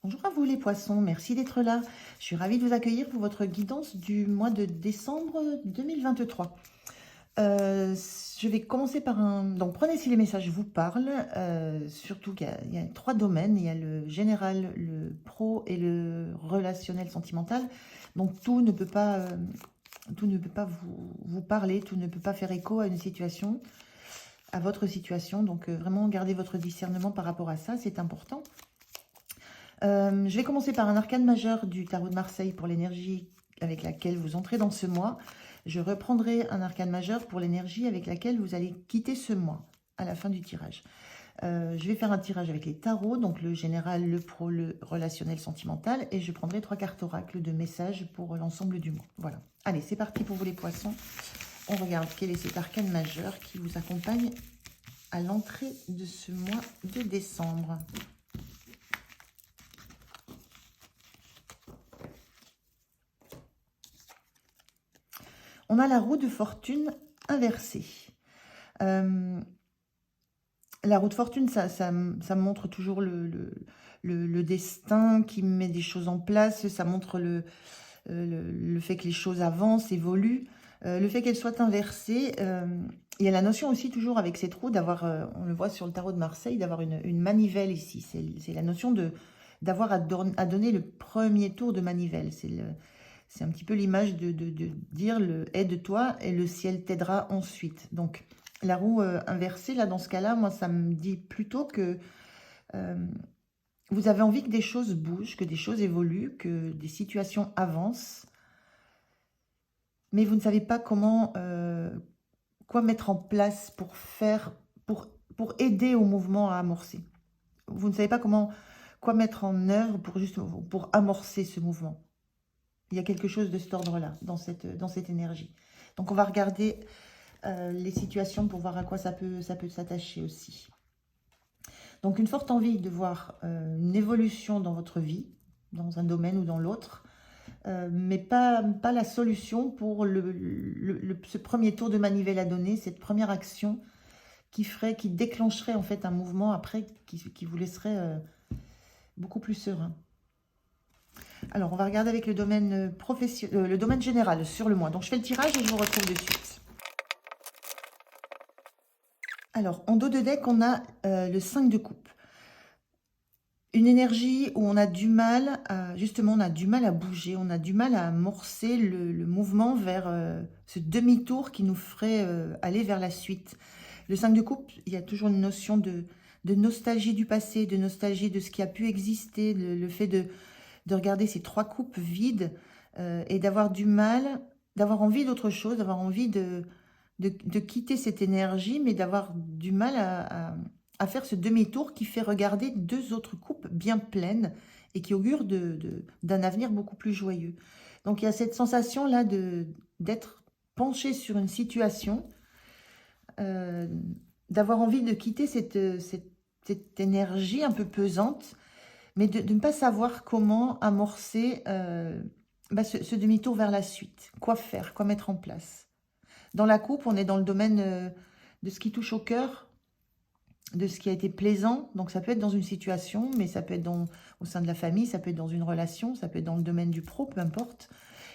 Bonjour à vous les poissons, merci d'être là. Je suis ravie de vous accueillir pour votre guidance du mois de décembre 2023. Euh, je vais commencer par un... Donc prenez si les messages vous parlent, surtout qu'il y a trois domaines, il y a le général, le pro et le relationnel sentimental. Donc tout ne peut pas vous parler, tout ne peut pas faire écho à une situation, à votre situation. Donc vraiment gardez votre discernement par rapport à ça, c'est important. Je vais commencer par un arcane majeur du tarot de Marseille pour l'énergie avec laquelle vous entrez dans ce mois. Je reprendrai un arcane majeur pour l'énergie avec laquelle vous allez quitter ce mois à la fin du tirage. Je vais faire un tirage avec les tarots, donc le général, le pro, le relationnel sentimental, et je prendrai 3 cartes oracles de messages pour l'ensemble du mois. Voilà. Allez, c'est parti pour vous les poissons. On regarde quel est cet arcane majeur qui vous accompagne à l'entrée de ce mois de décembre. On a la roue de fortune inversée. La roue de fortune, ça montre toujours le destin qui met des choses en place. Ça montre le fait que les choses avancent, évoluent. Le fait qu'elle soit inversée, il y a la notion aussi toujours avec cette roue d'avoir, on le voit sur le tarot de Marseille, d'avoir une manivelle ici. C'est la notion d'avoir à donner le premier tour de manivelle. C'est un petit peu l'image de dire aide-toi et le ciel t'aidera ensuite. Donc, la roue inversée, là, dans ce cas-là, moi, ça me dit plutôt que vous avez envie que des choses bougent, que des choses évoluent, que des situations avancent, mais vous ne savez pas comment, quoi mettre en place pour pour aider au mouvement à amorcer. Vous ne savez pas quoi mettre en œuvre pour amorcer ce mouvement. Il y a quelque chose de cet ordre-là, dans cette énergie. Donc, on va regarder les situations pour voir à quoi ça peut s'attacher aussi. Donc, une forte envie de voir une évolution dans votre vie, dans un domaine ou dans l'autre, mais pas la solution pour ce premier tour de manivelle à donner, cette première action qui déclencherait en fait un mouvement après qui vous laisserait beaucoup plus serein. Alors, on va regarder avec le domaine professionnel, le domaine général sur le mois. Donc, je fais le tirage et je vous retrouve de suite. Alors, en dos de deck, on a le 5 de coupe. Une énergie où on a du mal justement, on a du mal à bouger, on a du mal à amorcer le mouvement vers ce demi-tour qui nous ferait aller vers la suite. Le 5 de coupe, il y a toujours une notion de nostalgie du passé, de nostalgie de ce qui a pu exister, le fait de regarder ces 3 coupes vides et d'avoir du mal, d'avoir envie d'autre chose, d'avoir envie de quitter cette énergie, mais d'avoir du mal à faire ce demi-tour qui fait regarder 2 autres coupes bien pleines et qui augure d'un avenir beaucoup plus joyeux. Donc il y a cette sensation-là d'être penché sur une situation, d'avoir envie de quitter cette énergie un peu pesante, mais de ne pas savoir comment amorcer ce demi-tour vers la suite. Quoi faire, quoi mettre en place. Dans la coupe, on est dans le domaine de ce qui touche au cœur, de ce qui a été plaisant. Donc, ça peut être dans une situation, mais ça peut être au sein de la famille, ça peut être dans une relation, ça peut être dans le domaine du pro, peu importe.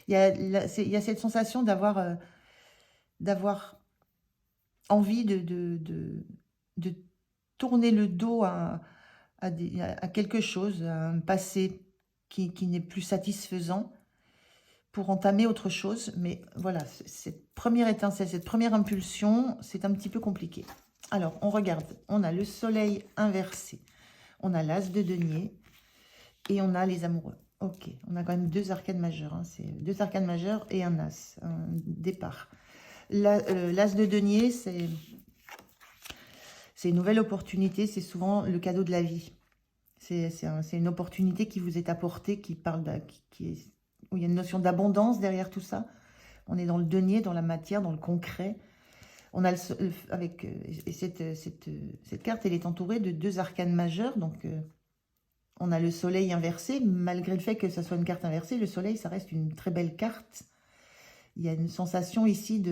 Il y a cette sensation d'avoir envie de tourner le dos à quelque chose, à un passé qui n'est plus satisfaisant pour entamer autre chose. Mais voilà, cette première étincelle, cette première impulsion, c'est un petit peu compliqué. Alors, on regarde. On a le soleil inversé. On a l'as de denier. Et on a les amoureux. Ok, on a quand même 2 arcanes majeures. Hein. C'est 2 arcanes majeures et un as, un départ. L'as de denier, c'est une nouvelle opportunité. C'est souvent le cadeau de la vie. C'est une opportunité qui vous est apportée, où il y a une notion d'abondance derrière tout ça. On est dans le denier, dans la matière, dans le concret. On a cette carte, elle est entourée de 2 arcanes majeures. Donc, on a le soleil inversé. Malgré le fait que ça soit une carte inversée, le soleil, ça reste une très belle carte. Il y a une sensation ici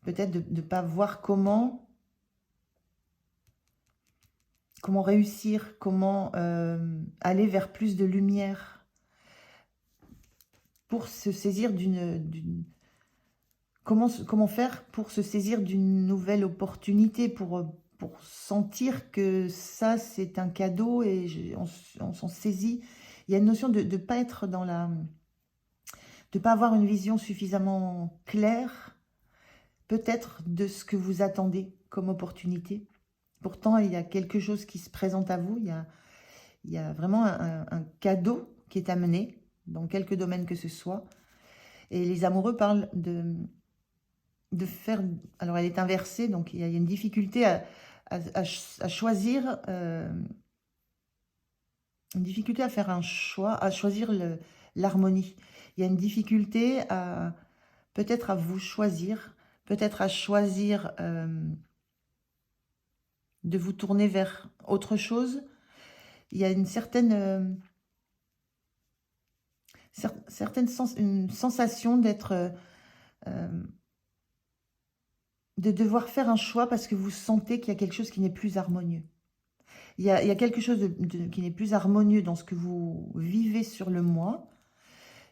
peut-être de ne pas voir comment comment réussir, comment aller vers plus de lumière pour se saisir comment faire pour se saisir d'une nouvelle opportunité, pour sentir que ça, c'est un cadeau et on s'en saisit. Il y a une notion de ne pas être dans de pas avoir une vision suffisamment claire, peut-être, de ce que vous attendez comme opportunité. Pourtant, il y a quelque chose qui se présente à vous, il y a vraiment un cadeau qui est amené, dans quelque domaine que ce soit. Et les amoureux parlent de faire... Alors, elle est inversée, donc il y a une difficulté à choisir... une difficulté à faire un choix, à choisir l'harmonie. Il y a une difficulté à peut-être à vous choisir, peut-être à choisir de vous tourner vers autre chose. Il y a une certaine une sensation d'être... de devoir faire un choix parce que vous sentez qu'il y a quelque chose qui n'est plus harmonieux. Il y a quelque chose qui n'est plus harmonieux dans ce que vous vivez sur le mois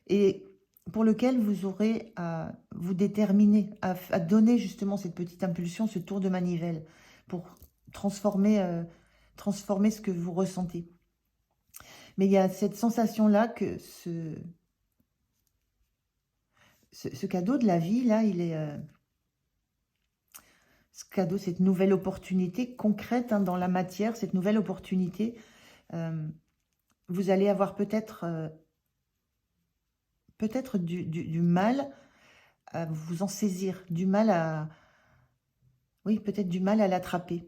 et pour lequel vous aurez à vous déterminer, à donner justement cette petite impulsion, ce tour de manivelle pour transformer, transformer ce que vous ressentez. Mais il y a cette sensation-là que ce cadeau de la vie, là, il est... ce cadeau, cette nouvelle opportunité concrète dans la matière, cette nouvelle opportunité, vous allez avoir peut-être du mal à vous en saisir, du mal à... Oui, peut-être du mal à l'attraper.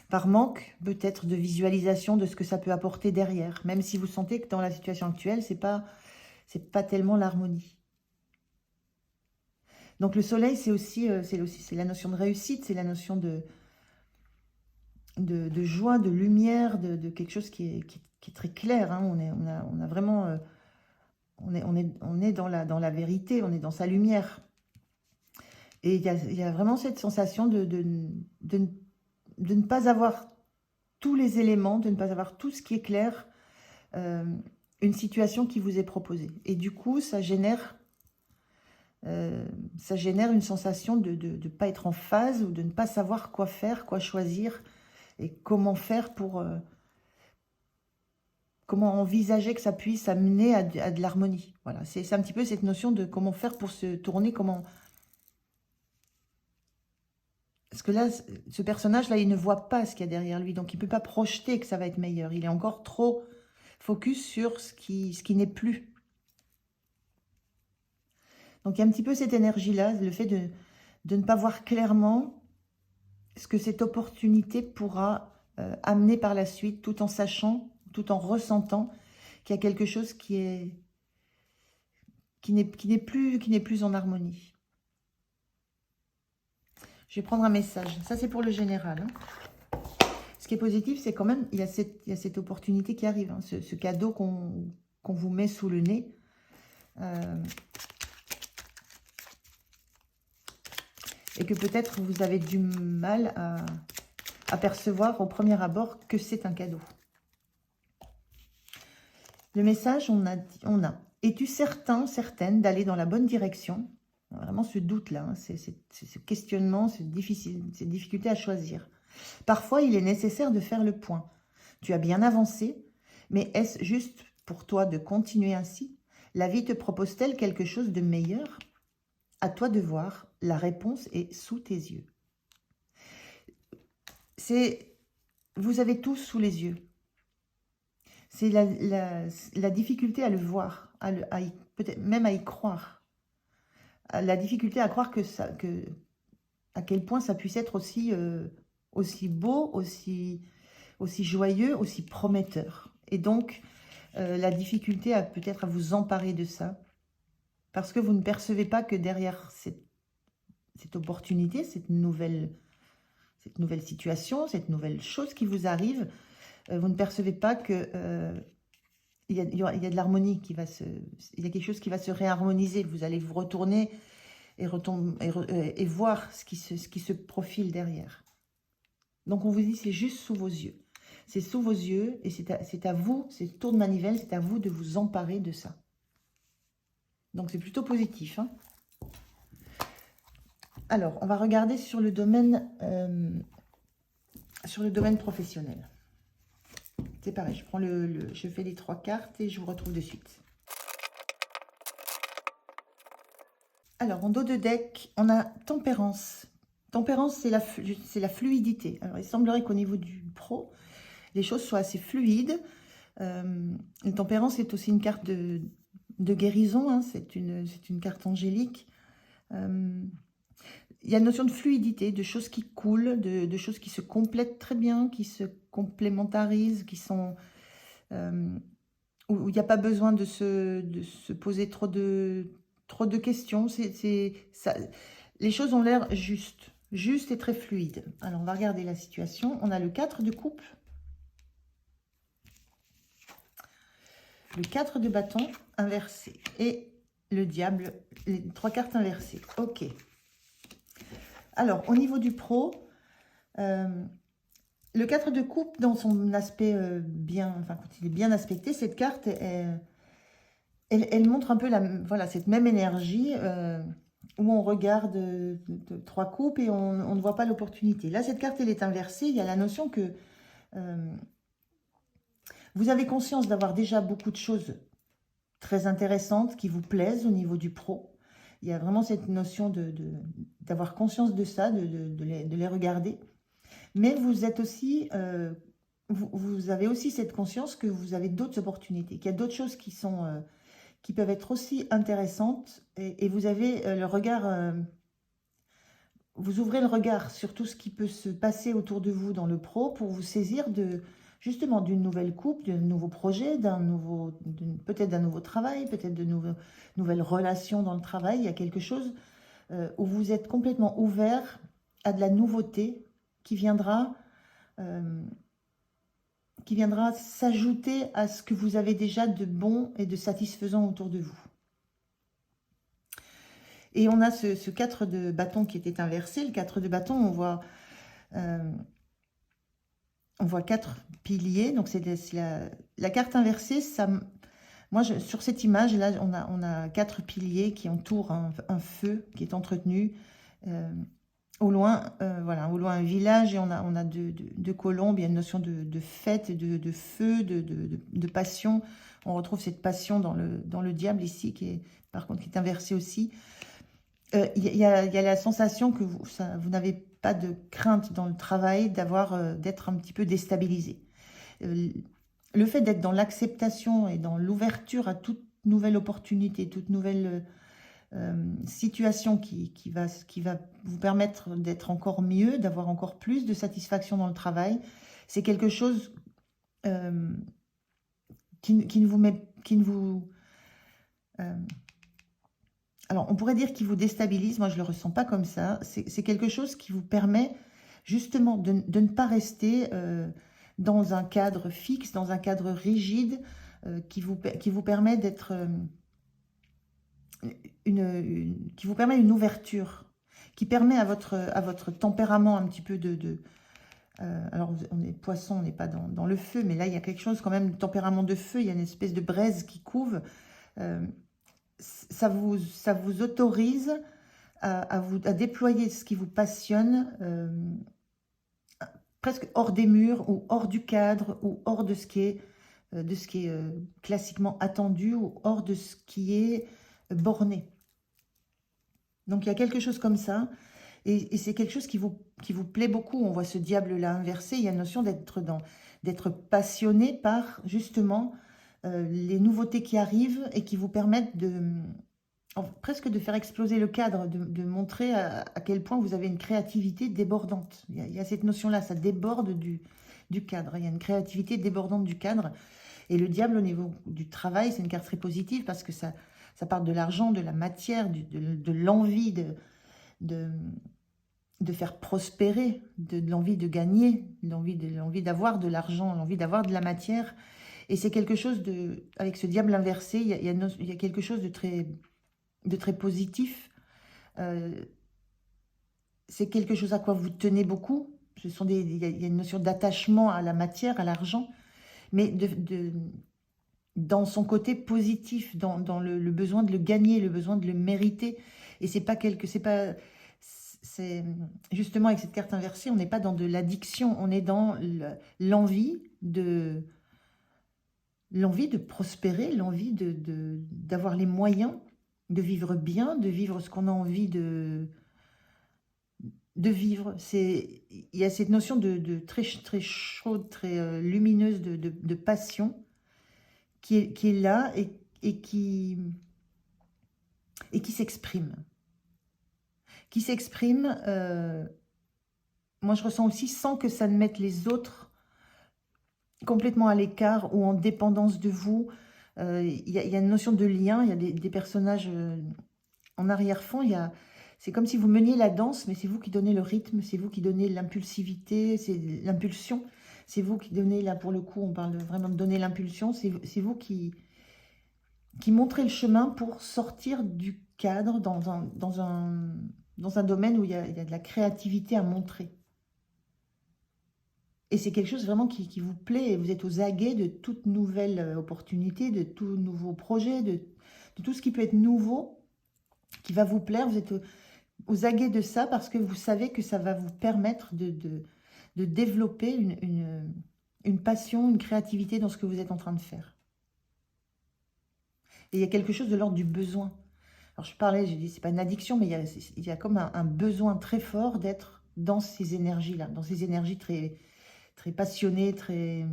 Par manque, peut-être, de visualisation de ce que ça peut apporter derrière, même si vous sentez que dans la situation actuelle, c'est pas tellement l'harmonie. Donc le soleil, c'est la notion de réussite, c'est la notion de joie, de lumière, de quelque chose qui est très clair. Hein. On a vraiment, on est dans la vérité, on est dans sa lumière. Et il y a vraiment cette sensation de ne pas avoir tous les éléments, de ne pas avoir tout ce qui est clair, une situation qui vous est proposée. Et du coup, ça génère une sensation de ne pas être en phase ou de ne pas savoir quoi faire, quoi choisir et comment faire pour... comment envisager que ça puisse amener à de l'harmonie. Voilà, c'est un petit peu cette notion de comment faire pour se tourner, comment... Parce que là, ce personnage-là, il ne voit pas ce qu'il y a derrière lui, donc il ne peut pas projeter que ça va être meilleur. Il est encore trop focus sur ce qui n'est plus. Donc il y a un petit peu cette énergie-là, le fait de ne pas voir clairement ce que cette opportunité pourra amener par la suite, tout en sachant, tout en ressentant qu'il y a quelque chose qui n'est plus en harmonie. Je vais prendre un message. Ça, c'est pour le général. Hein. Ce qui est positif, c'est quand même, il y a cette opportunité qui arrive, hein, ce cadeau qu'on vous met sous le nez. Et que peut-être vous avez du mal à percevoir au premier abord que c'est un cadeau. Le message, on a es-tu certain, certaine d'aller dans la bonne direction? Vraiment ce doute-là, hein, ce questionnement, cette difficulté à choisir. Parfois, il est nécessaire de faire le point. Tu as bien avancé, mais est-ce juste pour toi de continuer ainsi? La vie te propose-t-elle quelque chose de meilleur? À toi de voir, la réponse est sous tes yeux. Vous avez tous sous les yeux. C'est la difficulté à le voir, peut-être même à y croire. La difficulté à croire à quel point ça puisse être aussi beau, aussi joyeux, aussi prometteur. Et donc, la difficulté peut-être à vous emparer de ça, parce que vous ne percevez pas que derrière cette opportunité, cette nouvelle situation, cette nouvelle chose qui vous arrive, vous ne percevez pas que il y a de l'harmonie il y a quelque chose qui va se réharmoniser. Vous allez vous retourner et voir ce qui se profile derrière. Donc, on vous dit, c'est juste sous vos yeux. C'est sous vos yeux et c'est à vous, c'est tour de manivelle, c'est à vous de vous emparer de ça. Donc, c'est plutôt positif, hein. Alors, on va regarder sur le domaine professionnel. C'est pareil, je prends je fais les 3 cartes et je vous retrouve de suite. Alors, en dos de deck, on a tempérance. Tempérance, c'est la fluidité. Alors, il semblerait qu'au niveau du pro, les choses soient assez fluides. La tempérance est aussi une carte de guérison, hein. C'est une carte angélique. Il y a une notion de fluidité, de choses qui coulent, de choses qui se complètent très bien, qui se complémentarisent, qui sont... où il n'y a pas besoin de se poser trop de questions. Les choses ont l'air justes et très fluides. Alors, on va regarder la situation. On a le 4 de coupe. Le 4 de bâton inversé. Et le diable, les 3 cartes inversées. Ok. Alors, au niveau du pro, le 4 de coupe, dans son aspect quand il est bien aspecté, cette carte, elle montre un peu voilà, cette même énergie où on regarde 3 coupes et on ne voit pas l'opportunité. Là, cette carte, elle est inversée. Il y a la notion que vous avez conscience d'avoir déjà beaucoup de choses très intéressantes qui vous plaisent au niveau du pro. Il y a vraiment cette notion d'avoir conscience de ça, de les regarder. Mais vous êtes aussi, vous avez aussi cette conscience que vous avez d'autres opportunités, qu'il y a d'autres choses qui peuvent être aussi intéressantes. Et vous avez le regard, vous ouvrez le regard sur tout ce qui peut se passer autour de vous dans le pro pour vous saisir justement d'une nouvelle coupe, d'un nouveau projet, peut-être d'un nouveau travail, peut-être de nouvelles relations dans le travail. Il y a quelque chose où vous êtes complètement ouvert à de la nouveauté qui viendra s'ajouter à ce que vous avez déjà de bon et de satisfaisant autour de vous. Et on a ce 4 de bâton qui était inversé. Le 4 de bâton, on voit 4 piliers. Donc, c'est la carte inversée. Moi, sur cette image, là, on a 4 piliers qui entourent un feu qui est entretenu. Au loin, voilà, au loin un village et on a deux colombes. Il y a une notion de fête, de feu, de passion. On retrouve cette passion dans le diable ici, par contre, qui est inversée aussi. Il y a la sensation que vous n'avez pas de crainte dans le travail d'être un petit peu déstabilisé. Le fait d'être dans l'acceptation et dans l'ouverture à toute nouvelle opportunité, toute nouvelle situation qui va vous permettre d'être encore mieux, d'avoir encore plus de satisfaction dans le travail, c'est quelque chose qui ne vous... alors, on pourrait dire qu'il vous déstabilise. Moi, je ne le ressens pas comme ça. C'est quelque chose qui vous permet justement de ne pas rester dans un cadre fixe, dans un cadre rigide, qui vous permet d'être... qui vous permet une ouverture, qui permet à votre tempérament un petit peu alors, on est poisson, on n'est pas dans le feu, mais là, il y a quelque chose quand même, de tempérament de feu, il y a une espèce de braise qui couve. Ça vous autorise à déployer ce qui vous passionne, presque hors des murs, ou hors du cadre, ou hors de ce qui est classiquement attendu, ou hors de ce qui est borné. Donc, il y a quelque chose comme ça. Et c'est quelque chose qui vous plaît beaucoup. On voit ce diable-là inversé. Il y a une notion d'être passionné par, justement, les nouveautés qui arrivent et qui vous permettent presque de faire exploser le cadre, de montrer à quel point vous avez une créativité débordante. Il y a cette notion-là, ça déborde du cadre. Il y a une créativité débordante du cadre. Et le diable, au niveau du travail, c'est une carte très positive parce que ça parle de l'argent, de la matière, de l'envie de faire prospérer, de l'envie de gagner, l'envie d'avoir de l'argent, l'envie d'avoir de la matière. Et c'est quelque chose avec ce diable inversé, il y a quelque chose de très positif. C'est quelque chose à quoi vous tenez beaucoup. il y a une notion d'attachement à la matière, à l'argent, mais dans son côté positif, dans le besoin de le gagner, le besoin de le mériter. Et c'est justement avec cette carte inversée, on n'est pas dans de l'addiction, on est dans l'envie de prospérer, l'envie d'avoir les moyens de vivre bien, de vivre ce qu'on a envie de vivre. Il y a cette notion de très, très chaude, très lumineuse de passion qui est là et qui s'exprime. Qui s'exprime, moi je ressens aussi, sans que ça ne mette les autres complètement à l'écart ou en dépendance de vous. Il y a une notion de lien, il y a des personnages en arrière-fond, c'est comme si vous meniez la danse, mais c'est vous qui donnez le rythme, c'est vous qui donnez l'impulsivité, c'est l'impulsion, c'est vous qui donnez, là pour le coup, on parle vraiment de donner l'impulsion, c'est vous qui montrez le chemin pour sortir du cadre dans un domaine où il y a de la créativité à montrer. Et c'est quelque chose vraiment qui vous plaît, et vous êtes aux aguets de toute nouvelle opportunité, de tout nouveau projet, de tout ce qui peut être nouveau, qui va vous plaire. Vous êtes aux aguets de ça parce que vous savez que ça va vous permettre de développer une passion, une créativité dans ce que vous êtes en train de faire. Et il y a quelque chose de l'ordre du besoin. Alors je parlais, j'ai dit, c'est pas une addiction, mais il y a comme un besoin très fort d'être dans ces énergies-là, dans ces énergies très, très passionnées, très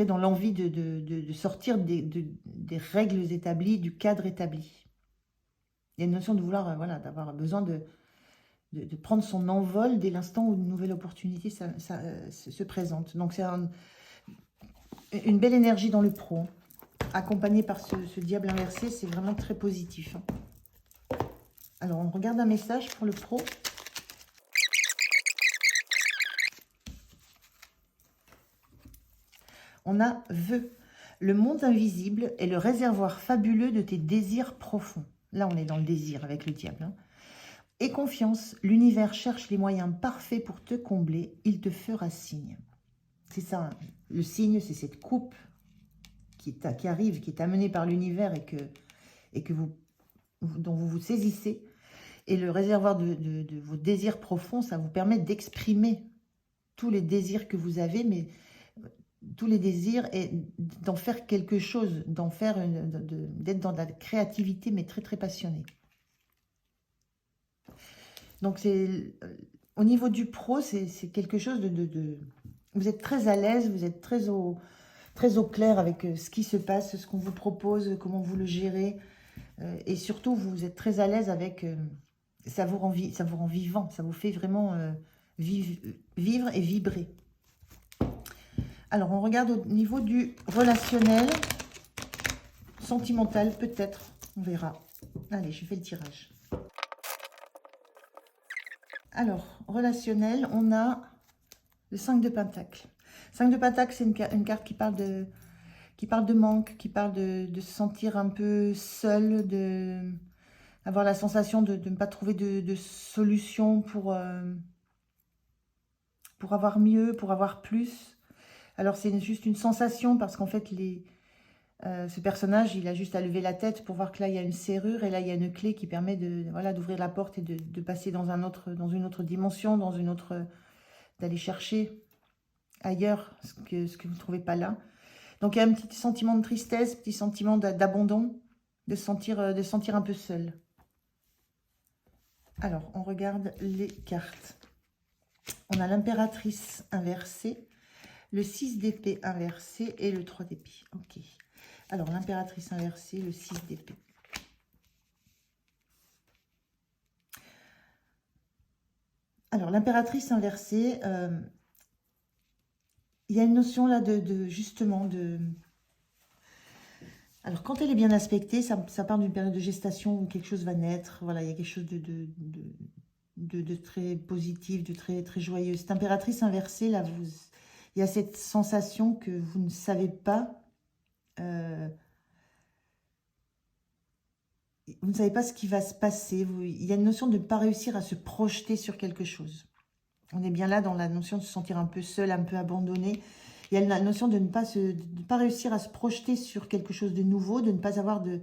dans l'envie de sortir des règles établies, du cadre établi. Il y a une notion de vouloir, voilà, d'avoir besoin de prendre son envol dès l'instant où une nouvelle opportunité se présente. Donc c'est une belle énergie dans le pro, accompagnée par ce diable inversé, c'est vraiment très positif. Alors on regarde un message pour le pro. On a vœu. Le monde invisible est le réservoir fabuleux de tes désirs profonds. Là, on est dans le désir avec le diable. Et confiance, l'univers cherche les moyens parfaits pour te combler. Il te fera signe. C'est ça, le signe, c'est cette coupe qui arrive, qui est amenée par l'univers et dont vous vous saisissez. Et le réservoir de vos désirs profonds, ça vous permet d'exprimer tous les désirs que vous avez, mais tous les désirs et d'en faire quelque chose, d'être dans la créativité, mais très très passionné. Donc au niveau du pro, c'est quelque chose vous êtes très à l'aise, vous êtes très au clair avec ce qui se passe, ce qu'on vous propose, comment vous le gérez, et surtout vous êtes très à l'aise avec ça vous rend vivant, ça vous fait vraiment vivre et vibrer. Alors, on regarde au niveau du relationnel, sentimental, peut-être. On verra. Allez, je fais le tirage. Alors, relationnel, on a le 5 de Pentacle. 5 de Pentacle, c'est une carte qui parle de manque, qui parle de se sentir un peu seul, avoir la sensation de ne pas trouver de solution pour avoir mieux, pour avoir plus. Alors, c'est juste une sensation parce qu'en fait, ce personnage, il a juste à lever la tête pour voir que là, il y a une serrure et là, il y a une clé qui permet d'ouvrir la porte et de passer dans une autre dimension, d'aller chercher ailleurs ce que vous ne trouvez pas là. Donc, il y a un petit sentiment de tristesse, petit sentiment d'abandon, de se sentir un peu seul. Alors, on regarde les cartes. On a l'impératrice inversée, le 6 d'épée inversé et le 3 d'épée. Ok. Alors, l'impératrice inversée, le 6 d'épée. Alors, l'impératrice inversée, il y a une notion là justement de... Alors, quand elle est bien aspectée, ça part d'une période de gestation où quelque chose va naître. Voilà, il y a quelque chose de très positif, de très, très joyeux. Cette impératrice inversée, là, il y a cette sensation que vous ne savez pas vous ne savez pas ce qui va se passer. Il y a une notion de ne pas réussir à se projeter sur quelque chose. On est bien là dans la notion de se sentir un peu seul, un peu abandonné. Il y a la notion de ne pas réussir à se projeter sur quelque chose de nouveau, de ne pas avoir de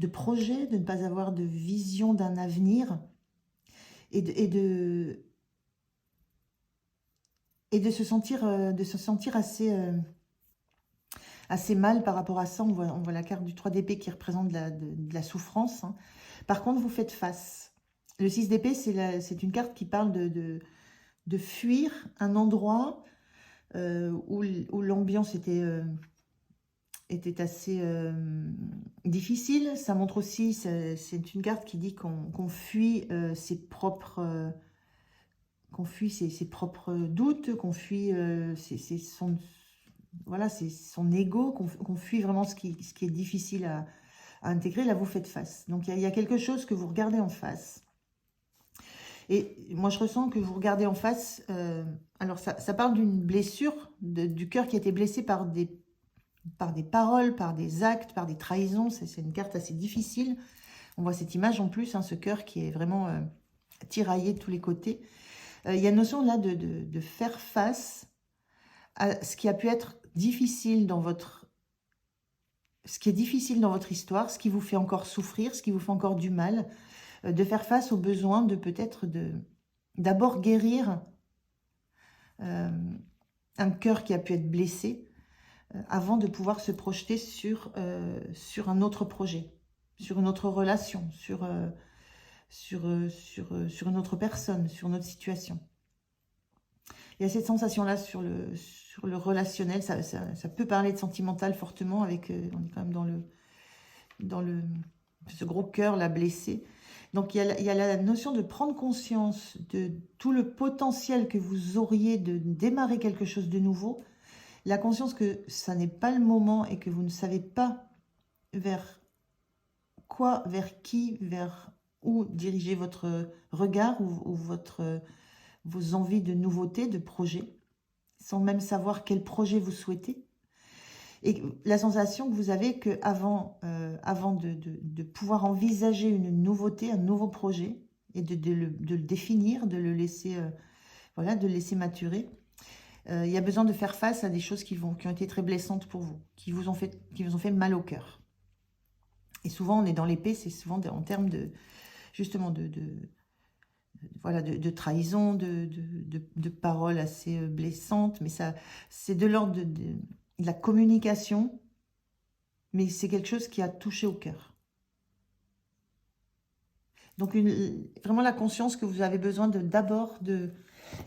projet, de ne pas avoir de vision d'un avenir et de se sentir assez mal par rapport à ça. On voit la carte du 3 d'épée qui représente de la souffrance, hein. Par contre, vous faites face. Le 6 d'épée, c'est une carte qui parle de fuir un endroit où l'ambiance était assez difficile. Ça montre aussi, c'est une carte qui dit qu'on fuit qu'on fuit ses propres doutes, qu'on fuit voilà, c'est son ego, qu'on fuit vraiment ce qui est difficile à intégrer. Là, vous faites face. Donc, il y a quelque chose que vous regardez en face. Et moi, je ressens que vous regardez en face. Alors, ça parle d'une blessure du cœur qui a été blessé par des paroles, par des actes, par des trahisons. C'est une carte assez difficile. On voit cette image en plus, hein, ce cœur qui est vraiment tiraillé de tous les côtés. Il y a une notion là de faire face à ce qui a pu être difficile ce qui est difficile dans votre histoire, ce qui vous fait encore souffrir, ce qui vous fait encore du mal, de faire face au besoin de peut-être d'abord guérir un cœur qui a pu être blessé avant de pouvoir se projeter sur un autre projet, sur une autre relation, sur une autre personne, sur une autre situation. Il y a cette sensation-là sur le relationnel. Ça peut parler de sentimental fortement. On est quand même dans ce gros cœur là blessé. Donc il y a la notion de prendre conscience de tout le potentiel que vous auriez de démarrer quelque chose de nouveau. La conscience que ça n'est pas le moment et que vous ne savez pas vers quoi, vers qui, vers où diriger votre regard ou vos envies de nouveauté, de projet, sans même savoir quel projet vous souhaitez. Et la sensation que vous avez qu'avant avant de pouvoir envisager une nouveauté, un nouveau projet, et de le définir, de le laisser, voilà, de le laisser maturer, il y a besoin de faire face à des choses qui ont été très blessantes pour vous, qui vous ont fait mal au cœur. Et souvent, on est dans l'épée, c'est souvent en termes justement voilà, de trahison, de paroles assez blessantes, mais c'est de l'ordre de la communication, mais c'est quelque chose qui a touché au cœur. Donc, vraiment la conscience que vous avez besoin d'abord de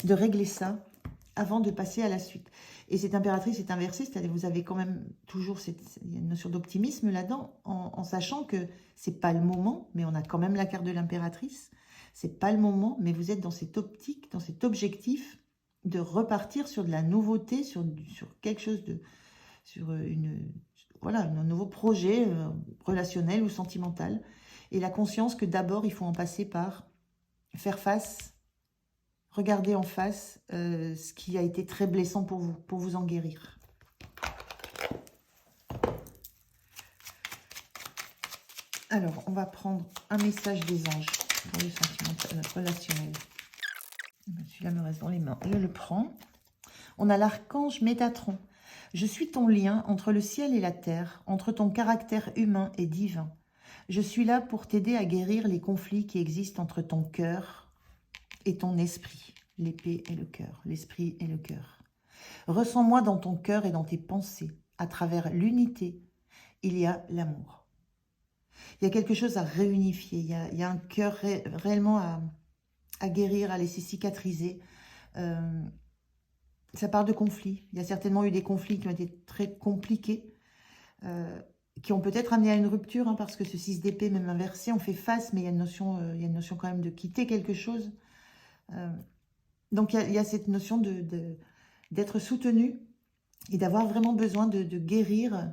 régler ça avant de passer à la suite. Et cette impératrice est inversée, c'est-à-dire vous avez quand même toujours il y a une notion d'optimisme là-dedans, en sachant que c'est pas le moment, mais on a quand même la carte de l'impératrice. C'est pas le moment, mais vous êtes dans cette optique, dans cet objectif de repartir sur de la nouveauté, sur quelque chose sur voilà, un nouveau projet relationnel ou sentimental. Et la conscience que d'abord, il faut en passer par faire face, regarder en face ce qui a été très blessant pour vous en guérir. Alors, on va prendre un message des anges pour le sentimental, relationnel. Celui-là me reste dans les mains. Je le prends. On a l'archange Métatron. Je suis ton lien entre le ciel et la terre, entre ton caractère humain et divin. Je suis là pour t'aider à guérir les conflits qui existent entre ton cœur et ton esprit. L'épée et le cœur, l'esprit et le cœur. Ressens-moi dans ton cœur et dans tes pensées. À travers l'unité, il y a l'amour. Il y a quelque chose à réunifier. Il y a un cœur réellement à guérir, à laisser cicatriser. Ça parle de conflits. Il y a certainement eu des conflits qui ont été très compliqués, qui ont peut-être amené à une rupture, hein, parce que ce 6 d'épée, même inversé, on fait face, mais il y a une notion quand même de quitter quelque chose. Donc, il y a cette notion d'être soutenu et d'avoir vraiment besoin de guérir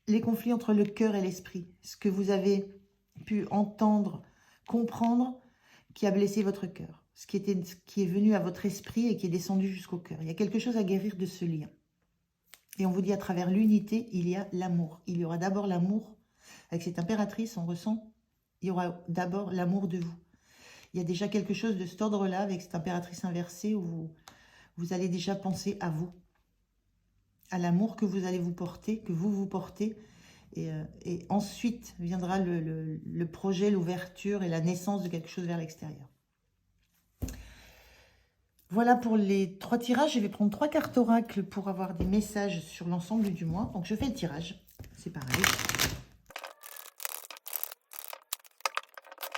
les conflits entre le cœur et l'esprit. Ce que vous avez pu entendre, comprendre, qui a blessé votre cœur. Ce qui est venu à votre esprit et qui est descendu jusqu'au cœur. Il y a quelque chose à guérir de ce lien. Et on vous dit à travers l'unité, il y a l'amour. Il y aura d'abord l'amour. Avec cette impératrice, on ressent, il y aura d'abord l'amour de vous. Il y a déjà quelque chose de cet ordre-là avec cette impératrice inversée où vous allez déjà penser à vous, à l'amour que vous allez vous porter, que vous vous portez. Et ensuite viendra le projet, l'ouverture et la naissance de quelque chose vers l'extérieur. Voilà pour les 3 tirages. Je vais prendre 3 cartes oracles pour avoir des messages sur l'ensemble du mois. Donc je fais le tirage, c'est pareil.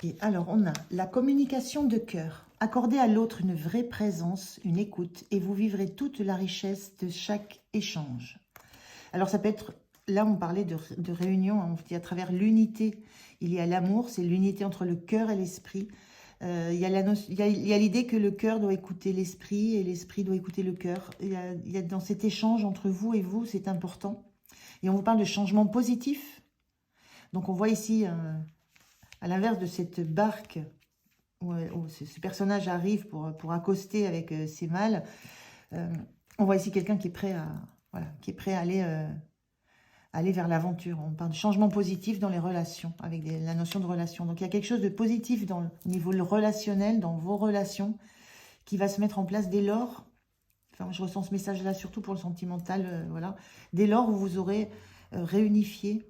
Et alors on a la communication de cœur. Accordez à l'autre une vraie présence, une écoute, et vous vivrez toute la richesse de chaque échange. Alors ça peut être... Là, on parlait de réunion, on dit à travers l'unité. Il y a l'amour, c'est l'unité entre le cœur et l'esprit. Il y a l'idée que le cœur doit écouter l'esprit et l'esprit doit écouter le cœur. Il y a dans cet échange entre vous et vous, c'est important. Et on vous parle de changement positif. Donc on voit ici, à l'inverse de cette barque, où ce personnage arrive pour accoster avec ses mâles, on voit ici quelqu'un qui est prêt à, voilà, qui est prêt à aller vers l'aventure. On parle de changement positif dans les relations, avec la notion de relation. Donc il y a quelque chose de positif au niveau relationnel, dans vos relations, qui va se mettre en place dès lors. Enfin, je ressens ce message-là surtout pour le sentimental, voilà. Dès lors où vous aurez réunifié,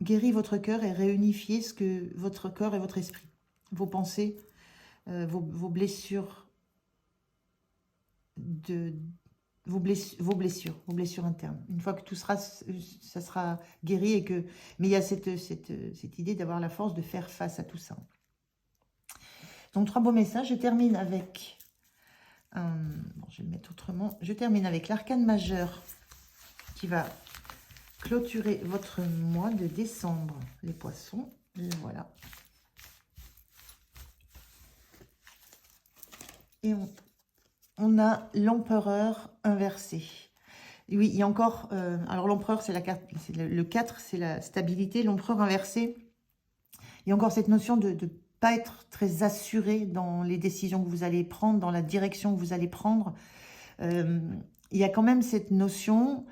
guéri votre cœur et réunifié ce que votre corps et votre esprit, vos pensées, vos blessures vos blessures internes. Une fois que tout ça sera guéri et que... Mais il y a cette idée d'avoir la force de faire face à tout ça. Donc, 3 beaux messages. Je termine avec... bon, je vais le mettre autrement. Je termine avec l'arcane majeur qui va clôturer votre mois de décembre. Les poissons. Et voilà. Et on a l'empereur inversé. Oui, il y a encore... alors, l'empereur, c'est la carte... Le 4, c'est la stabilité. L'empereur inversé, il y a encore cette notion de ne pas être très assuré dans les décisions que vous allez prendre, dans la direction que vous allez prendre. Il y a quand même cette notion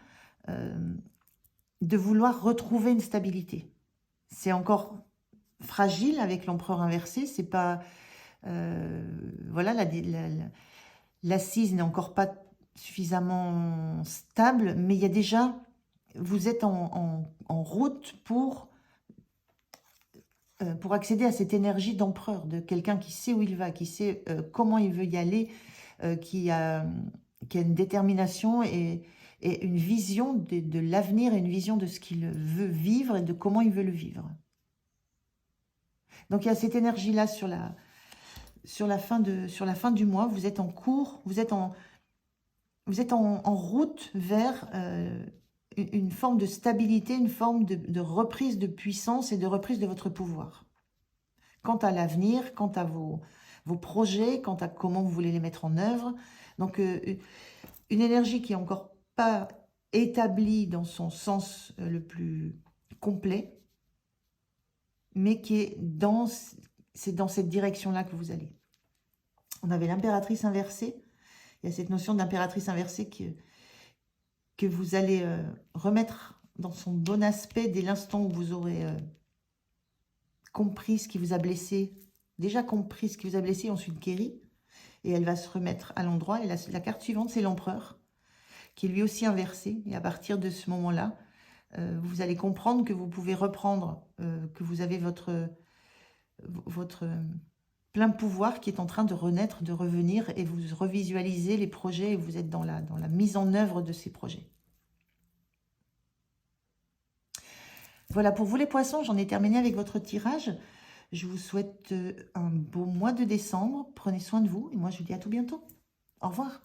de vouloir retrouver une stabilité. C'est encore fragile avec l'empereur inversé. C'est pas... voilà, l'assise n'est encore pas suffisamment stable, mais il y a déjà, vous êtes en route pour accéder à cette énergie d'empereur, de quelqu'un qui sait où il va, qui sait comment il veut y aller, qui a une détermination et une vision de l'avenir et une vision de ce qu'il veut vivre et de comment il veut le vivre. Donc il y a cette énergie-là sur la fin du mois, vous êtes en cours, vous êtes en route vers une forme de stabilité, une forme de reprise de puissance et de reprise de votre pouvoir. Quant à l'avenir, quant à vos projets, quant à comment vous voulez les mettre en œuvre. Donc, une énergie qui n'est encore pas établie dans son sens le plus complet, mais qui est c'est dans cette direction-là que vous allez. On avait l'impératrice inversée. Il y a cette notion d'impératrice inversée que vous allez remettre dans son bon aspect dès l'instant où vous aurez compris ce qui vous a blessé, déjà compris ce qui vous a blessé, ensuite guéri, et elle va se remettre à l'endroit. Et la carte suivante, c'est l'empereur, qui est lui aussi inversé. Et à partir de ce moment-là, vous allez comprendre que vous pouvez reprendre, que vous avez votre plein pouvoir qui est en train de renaître, de revenir, et vous revisualisez les projets et vous êtes dans la mise en œuvre de ces projets. Voilà pour vous les poissons, j'en ai terminé avec votre tirage. Je vous souhaite un beau mois de décembre, prenez soin de vous et moi je vous dis à tout bientôt. Au revoir.